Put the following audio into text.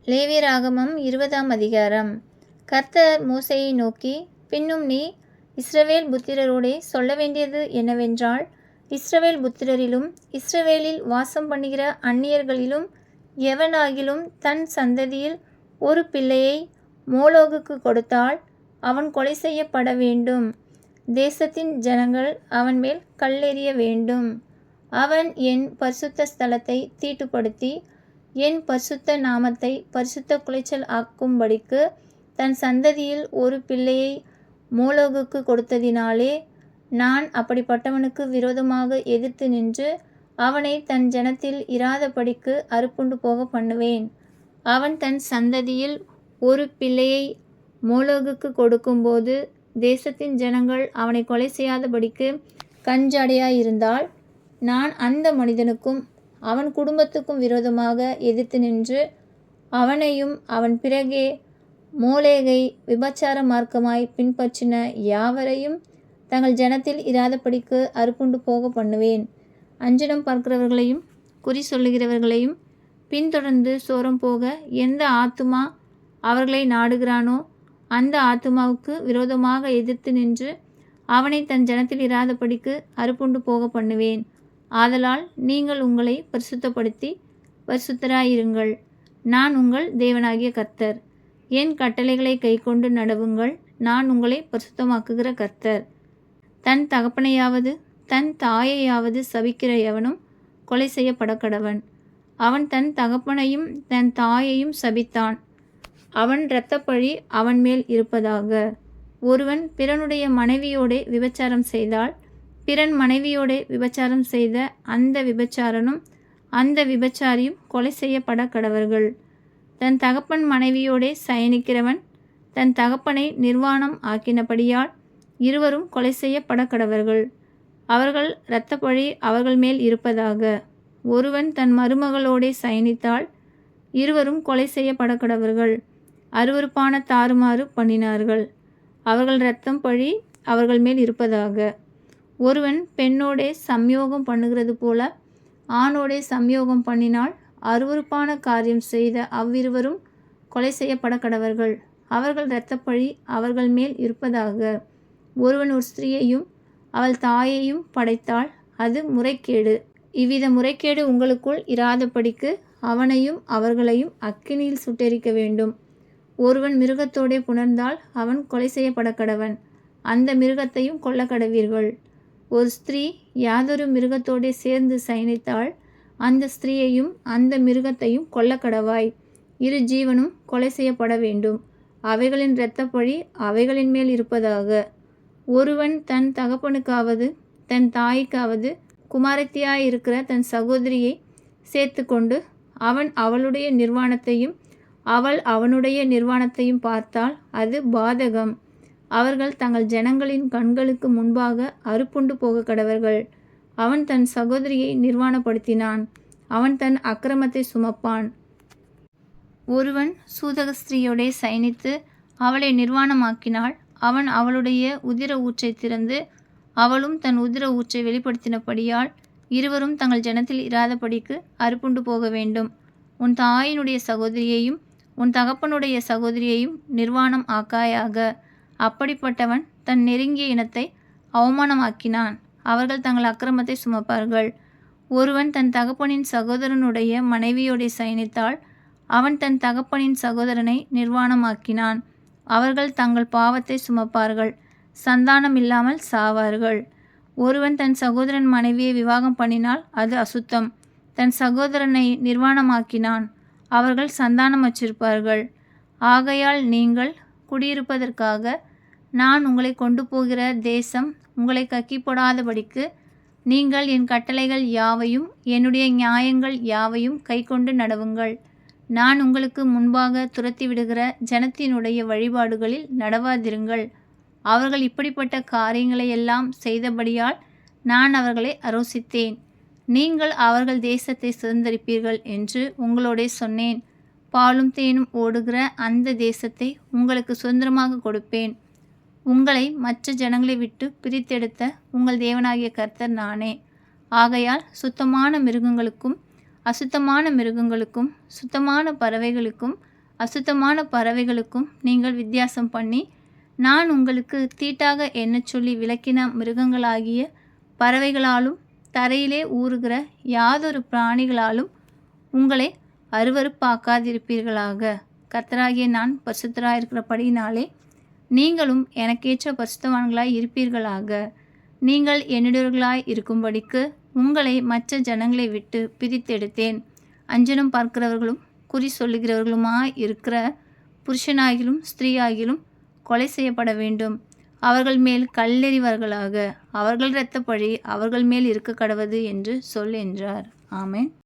லேவியராகமம் 20ஆம் அதிகாரம். கர்த்தர் மோசேயை நோக்கி, பின்னும் நீ இஸ்ரவேல் புத்திரரோடே சொல்ல வேண்டியது என்னவென்றால், இஸ்ரவேல் புத்திரரிலும் இஸ்ரவேலில் வாசம் பண்ணுகிற அந்நியர்களிலும் எவனாகிலும் தன் சந்ததியில் ஒரு பிள்ளையை மோளோகுக்கு கொடுத்தால் அவன் கொலை செய்யப்பட வேண்டும். தேசத்தின் ஜனங்கள் அவன் மேல் கல்லெறிய வேண்டும். அவன் என் பரிசுத்த ஸ்தலத்தை தீட்டுப்படுத்தி என் பரிசுத்த நாமத்தை பரிசுத்த குலைச்சல் ஆக்கும்படிக்கு தன் சந்ததியில் ஒரு பிள்ளையை மோளோகுக்கு கொடுத்ததினாலே நான் அப்படிப்பட்டவனுக்கு விரோதமாக எதிர்த்து நின்று அவனை தன் ஜனத்தில் இராதபடிக்கு அறுப்புண்டு போக பண்ணுவேன். அவன் தன் சந்ததியில் ஒரு பிள்ளையை மோளோகுக்கு கொடுக்கும்போது தேசத்தின் ஜனங்கள் அவனை கொலை செய்யாதபடிக்கு கஞ்சாடையாயிருந்தால், நான் அந்த மனிதனுக்கும் அவன் குடும்பத்துக்கும் விரோதமாக எதிர்த்து நின்று அவனையும் அவன் பிறகே மோளேகை விபச்சார மார்க்கமாய் பின்பற்றின யாவரையும் தங்கள் ஜனத்தில் இராதபடிக்கு அறுப்புண்டு போக பண்ணுவேன். அஞ்சனம் பார்க்கிறவர்களையும் குறி சொல்லுகிறவர்களையும் பின்தொடர்ந்து சோரம் போக எந்த ஆத்துமா அவர்களை நாடுகிறானோ அந்த ஆத்துமாவுக்கு விரோதமாக எதிர்த்து நின்று அவனை தன் ஜனத்தில் இராதபடிக்கு அறுப்புண்டு போக பண்ணுவேன். ஆதலால் நீங்கள் உங்களை பரிசுத்தப்படுத்தி பரிசுத்தராயிருங்கள். நான் உங்கள் தேவனாகிய கர்த்தர். என் கட்டளைகளை கைக்கொண்டு நடவுங்கள். நான் உங்களை பரிசுத்தமாக்குகிற கர்த்தர். தன் தகப்பனையாவது தன் தாயையாவது சபிக்கிற எவனும் கொலை செய்யப்படக்கடவன். அவன் தன் தகப்பனையும் தன் தாயையும் சபித்தான். அவன் இரத்தப்பழி அவன் மேல் இருப்பதாக. ஒருவன் பிறனுடைய மனைவியோடே விபச்சாரம் செய்தால், பிறன் மனைவியோடே விபச்சாரம் செய்த அந்த விபச்சாரனும் அந்த விபச்சாரியும் கொலை செய்யப்பட கடவர்கள். தன் தகப்பன் மனைவியோடே சயனிக்கிறவன் தன் தகப்பனை நிர்வாணம் ஆக்கினபடியால் இருவரும் கொலை செய்யப்பட கடவர்கள். அவர்கள் இரத்தப்பழி அவர்கள் மேல் இருப்பதாக. ஒருவன் தன் மருமகளோடே சயனித்தால் இருவரும் கொலை செய்யப்பட கடவர்கள். அருவருப்பான தாறுமாறு பண்ணினார்கள். அவர்கள் இரத்தம் பழி அவர்கள் மேல் இருப்பதாக. ஒருவன் பெண்ணோடே சம்யோகம் பண்ணுகிறது போல ஆணோடே சம்யோகம் பண்ணினால் அருவருப்பான காரியம் செய்த அவ்விருவரும் கொலை செய்யப்பட கடவர்கள். அவர்கள் இரத்தப்பழி அவர்கள் மேல் இருப்பதாக. ஒருவன் ஒரு ஸ்திரீயையும் அவள் தாயையும் படைத்தால் அது முறைகேடு. இவ்வித முறைகேடு உங்களுக்குள் இராதபடிக்கு அவனையும் அவர்களையும் அக்கினியில் சுட்டெரிக்க வேண்டும். ஒருவன் மிருகத்தோடே புணர்ந்தால் அவன் கொலை செய்யப்பட கடவன். அந்த மிருகத்தையும் கொல்ல கடவீர்கள். ஒரு ஸ்திரீ யாதொரு மிருகத்தோடே சேர்ந்து சயனித்தால் அந்த ஸ்திரீயையும் அந்த மிருகத்தையும் கொல்ல கடவாய். இரு ஜீவனும் கொலை செய்யப்பட வேண்டும். அவைகளின் இரத்தப்பழி அவைகளின் மேல் இருப்பதாக. ஒருவன் தன் தகப்பனுக்காவது தன் தாய்க்காவது குமாரத்தியாயிருக்கிற தன் சகோதரியை சேர்த்து கொண்டு அவன் அவளுடைய நிர்வாணத்தையும் அவள் அவனுடைய நிர்வாணத்தையும் பார்த்தால் அது பாதகம். அவர்கள் தங்கள் ஜனங்களின் கண்களுக்கு முன்பாக அறுப்புண்டு போக கடவர்கள். அவன் தன் சகோதரியை நிர்வாணப்படுத்தினான். அவன் தன் அக்கிரமத்தை சுமப்பான். ஒருவன் சூதக ஸ்திரீயோடே சயனித்து அவளை நிர்வாணமாக்கினாள். அவன் அவளுடைய உதிர ஊற்றை திறந்து அவளும் தன் உதிர ஊற்றை வெளிப்படுத்தினபடியால் இருவரும் தங்கள் ஜனத்தில் இராதபடிக்கு அறுப்புண்டு போக வேண்டும். உன் தாயினுடைய சகோதரியையும் உன் தகப்பனுடைய சகோதரியையும் நிர்வாணம் ஆக்காயாக. அப்படிப்பட்டவன் தன் நெருங்கிய இனத்தை அவமானமாக்கினான். அவர்கள் தங்கள் அக்கிரமத்தை சுமப்பார்கள். ஒருவன் தன் தகப்பனின் சகோதரனுடைய மனைவியோடே சயனித்தால் அவன் தன் தகப்பனின் சகோதரனை நிர்வாணமாக்கினான். அவர்கள் தங்கள் பாவத்தை சுமப்பார்கள். சந்தானம் இல்லாமல் சாவார்கள். ஒருவன் தன் சகோதரன் மனைவியை விவாகம் பண்ணினால் அது அசுத்தம். தன் சகோதரனை நிர்வாணமாக்கினான். அவர்கள் சந்தானம் வச்சிருப்பார்கள். ஆகையால் நீங்கள் குடியிருப்பதற்காக நான் உங்களை கொண்டு போகிற தேசம் உங்களை கக்கி போடாதபடிக்கு நீங்கள் என் கட்டளைகள் யாவையும் என்னுடைய நியாயங்கள் யாவையும் கைக்கொண்டு நடவுங்கள். நான் உங்களுக்கு முன்பாக துரத்தி விடுகிற ஜனத்தினுடைய வழிபாடுகளில் நடவாதிருங்கள். அவர்கள் இப்படிப்பட்ட காரியங்களை எல்லாம் செய்தபடியால் நான் அவர்களை அரோசித்தேன். நீங்கள் அவர்கள் தேசத்தை சுதந்தரிப்பீர்கள் என்று உங்களோடே சொன்னேன். பாலும் தேனும் ஓடுகிற அந்த தேசத்தை உங்களுக்கு சுதந்திரமாக கொடுப்பேன். உங்களை மற்ற ஜனங்களை விட்டு பிரித்தெடுத்த உங்கள் தேவனாகிய கர்த்தர் நானே. ஆகையால் சுத்தமான மிருகங்களுக்கும் அசுத்தமான மிருகங்களுக்கும் சுத்தமான பறவைகளுக்கும் அசுத்தமான பறவைகளுக்கும் நீங்கள் வித்தியாசம் பண்ணி, நான் உங்களுக்கு தீட்டாக எண்ணச் சொல்லி விலக்கின மிருகங்களாகிய பறவைகளாலும் தரையிலே ஊறுகிற யாதொரு பிராணிகளாலும் உங்களை அருவருப்பாக்காதிருப்பீர்களாக. கர்த்தராகிய நான் பரிசுத்தராயிருக்கிறபடியினாலே நீங்களும் எனக்கேற்ற பரிசுத்தவான்களாய் இருப்பீர்களாக. நீங்கள் என்னுடையவர்களாய் இருக்கும்படிக்கு உங்களை மற்ற ஜனங்களை விட்டு பிரித்தெடுத்தேன். அஞ்சனம் பார்க்கிறவர்களும் குறி சொல்லுகிறவர்களுமாய் இருக்கிற புருஷனாகிலும் ஸ்திரீயாகிலும் கொலை செய்யப்பட வேண்டும். அவர்கள் மேல் கல்லெறிவார்களாக. அவர்கள் இரத்தப்பழி அவர்கள் மேல் இருக்க கடவது என்று சொல் என்றார். ஆமென்.